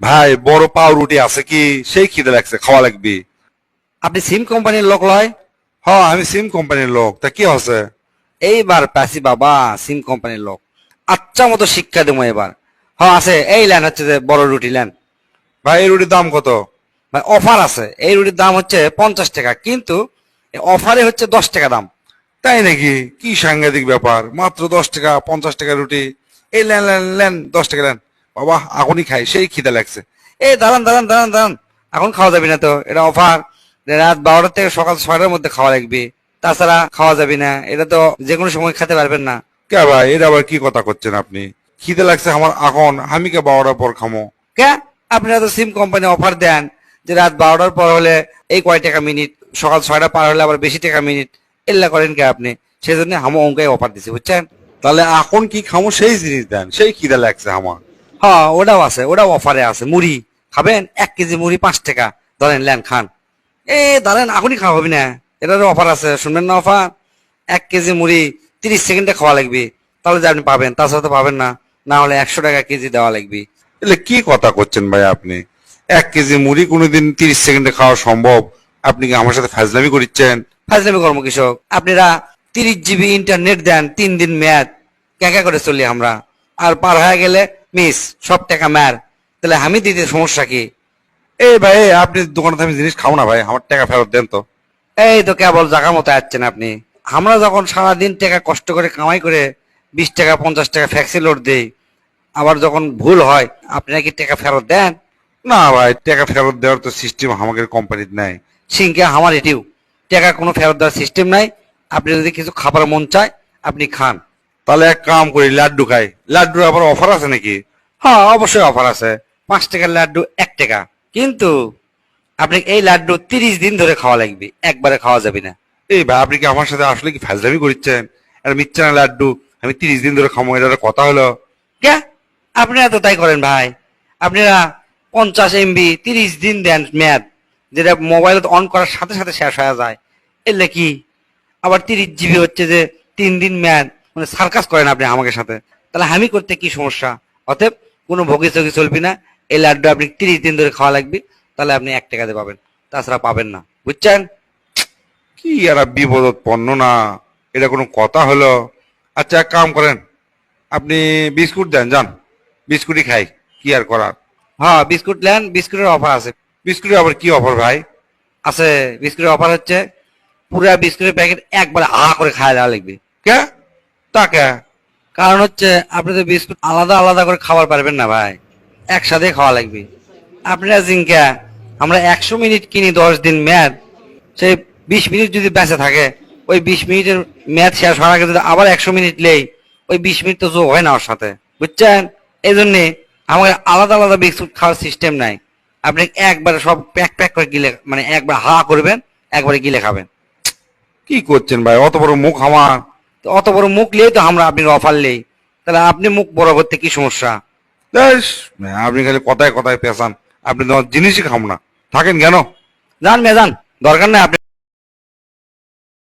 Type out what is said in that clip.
ভাই বড় পাউরুটি আছে কি? সেই খিদে লাগছে, খাওয়া লাগবে। আপনি সিম কোম্পানির লোক লয়? হ্যাঁ, আমি সিম কোম্পানির লোক, তা কি হচ্ছে? এইবার পাসি বাবা, সিম কোম্পানির লোক। আচ্ছা মতো শিক্ষা দেবো এবার। হ্যাঁ আছে, এই ল্যান হচ্ছে যে বড় রুটি ল্যান। ভাই এই রুটির দাম কত? ভাই অফার আছে, এই রুটির দাম হচ্ছে 50 টাকা, কিন্তু অফারে হচ্ছে 10 টাকা দাম। তাই নাকি? কি সাংঘাতিক ব্যাপার, মাত্র 10 টাকা, 50 টাকা রুটি। এই লেন লেন লেন, 10 টাকা লেন। বাবা এখনই খাই, সেই খিদে লাগছে। এই দাঁড়ান দাঁড়ান দাঁড়ান দাঁড়ান, এখন খাওয়া যাবে না তো, এটা অফার। রাত 12টা থেকে সকাল 6টার মধ্যে খাওয়া লাগবে, তাছাড়া খাওয়া যাবে না। এটা তো যে কোনো সময় খেতে পারবেন না। কে ভাই, এটা আবার কি কথা করছেন আপনি? খিদে লাগছে আমার এখন, আমি কে 12টার পর খামো? কে? আপনারা তো সিম কোম্পানি অফার দেন যে রাত 12টার পর হলে এই কয় টাকা মিনিট, সকাল 6টা পার হলে আবার বেশি টাকা মিনিট। এল্লা করেন কে আপনি? সেই জন্য হামো অঙ্কাই অফার দিছি, বুঝছেন? তাহলে এখন কি খামো সেই জিনিস দেন, সেই খিদে লাগছে আমার। হ্যাঁ ওটাও আছে, ওটাও অফারে আছে। মুড়ি খাবেন? 1 কেজি মুড়ি 5 টাকা। ধরেন লেন খান। ধরেন এখনই খাওয়া হবে না, এটারও অফার আছে, শুনবেন না অফার? 1 কেজি মুড়ি 30 সেকেন্ডে খাওয়া লাগবে, তাহলে যে আপনি পাবেন, তাছাড়া তো পাবেন না। না হলে 100 টাকা কেজি দেওয়া লাগবে। এলে কি কথা করছেন ভাই আপনি? 1 কেজি মুড়ি কোনোদিন 30 সেকেন্ডে খাওয়া সম্ভব? আপনি কি আমার সাথে ফাজলামি করছেন? ফাজলামি কর্ম কৃষক, আপনারা 30 জিবি ইন্টারনেট দেন, 3 দিন মেয়াদ। ক্যাকা করে চলি আমরা, আর পার হয়ে গেলে মিস, সব টাকা ম্যার। তাহলে আমি দিতে সমস্যা কি? এই ভাই, আপনি দোকানে থেকে আমি জিনিস খাও না ভাই, আমার টাকা ফেরত দেন তো। এই তো কেবল জায়গা মতো আসছেন আপনি। আমরা যখন সারাদিন টাকা কষ্ট করে কামাই করে 20 টাকা 50 টাকা ফ্যাক্সি লোড দেই, আবার যখন ভুল হয় আপনি নাকি টাকা ফেরত দেন? না ভাই, টাকা ফেরত দেওয়ার তো সিস্টেম আমাদের কোম্পানিতে নাই। সিংকে আমার এটিও টাকা কোনো ফেরত দেওয়ার সিস্টেম নাই। আপনি যদি কিছু খাবার মন চায় আপনি খান। তাহলে এক কাম করি, লাড্ডু খাই। লাড্ডুর আবার অফার আছে নাকি? হ্যাঁ অবশ্যই অফার আছে। 5 টাকার লাড্ডু 1 টাকা, কিন্তু আপনি এই লাড্ডু 30 দিন ধরে খাওয়া লাগবে, একবারে খাওয়া যাবে না। এই ভাই, আপনি কি আমার সাথে আসলে কি ফাজলামি করছেন? আর মিথ্যা না লাড্ডু আমি 30 দিন ধরে খামো, এটা একটা কথা হলো? কে? আপনারা তো তাই করেন ভাই। আপনারা 50 MB 30 দিন দেন মেয়াদ, যেটা মোবাইল অন করার সাথে সাথে শেষ হয়ে যায়। এলে কি? আবার 30 জিবি হচ্ছে যে 3 দিন মেয়াদ, মানে সার্কাস করেন আপনি আমাকে সাথে। তাহলে আমি করতে কি সমস্যা? অতএব কোনো ভোগী চোখে চলবি না। এই লাড্ডু আপনি 30 দিন ধরে খাওয়া লাগবে, তাহলে আপনি 1 টাকাতে পাবেন, তাছাড়া পাবেন না, বুঝছেন? কি আর বিপদত পণ্য না, এটা কোনো কথা হলো? আচ্ছা এক কাম করেন, আপনি বিস্কুট দেন, যান। বিস্কুটই খাই, কি আর করার। হ্যাঁ বিস্কুট নেন, বিস্কুটের অফার আছে। বিস্কুটে আবার কি অফার ভাই? আছে, বিস্কুটের অফার হচ্ছে পুরা বিস্কুটের প্যাকেট একবারে করে খাওয়া দেওয়া লাগবে। কে? তা কে? কারণ হচ্ছে আপনি তো বিস্কুট আলাদা আলাদা করে খাবার পারবেন না ভাই, একসাথে খাওয়া লাগবে। আপনারা জিঙ্কা, আমরা 100 মিনিট কিনি 10 দিন মেয়াদ, সেই 20 মিনিট যদি বেঁচে থাকে, ওই 20 মিনিটের মেয়াদ শেষ হওয়ার আগে যদি আবার 100 মিনিট লেই, ওই 20 মিনিট তো যোগ হয় না ওর সাথে, বুঝছেন? এই জন্যে আমাদের আলাদা আলাদা বিস্কুট খাওয়ার সিস্টেম নাই। আপনি একবারে সব প্যাক প্যাক করে গিলে, মানে একবার করবেন, একবারে গিলে খাবেন। কি করছেন ভাই, অত বড় মুখ আমার! তো অত বড় মুখ লিয়েই তো আমরা আপনি অফার লেই, তাহলে আপনি মুখ বড় করতে কি সমস্যা? ব্যাস, আপনি খালি কথায় কথায় পেঁচান। আপনি তো আমার জিনিসই খাম না, থাকেন কেন? যান মেয়ে যান, দরকার নেই আপনি।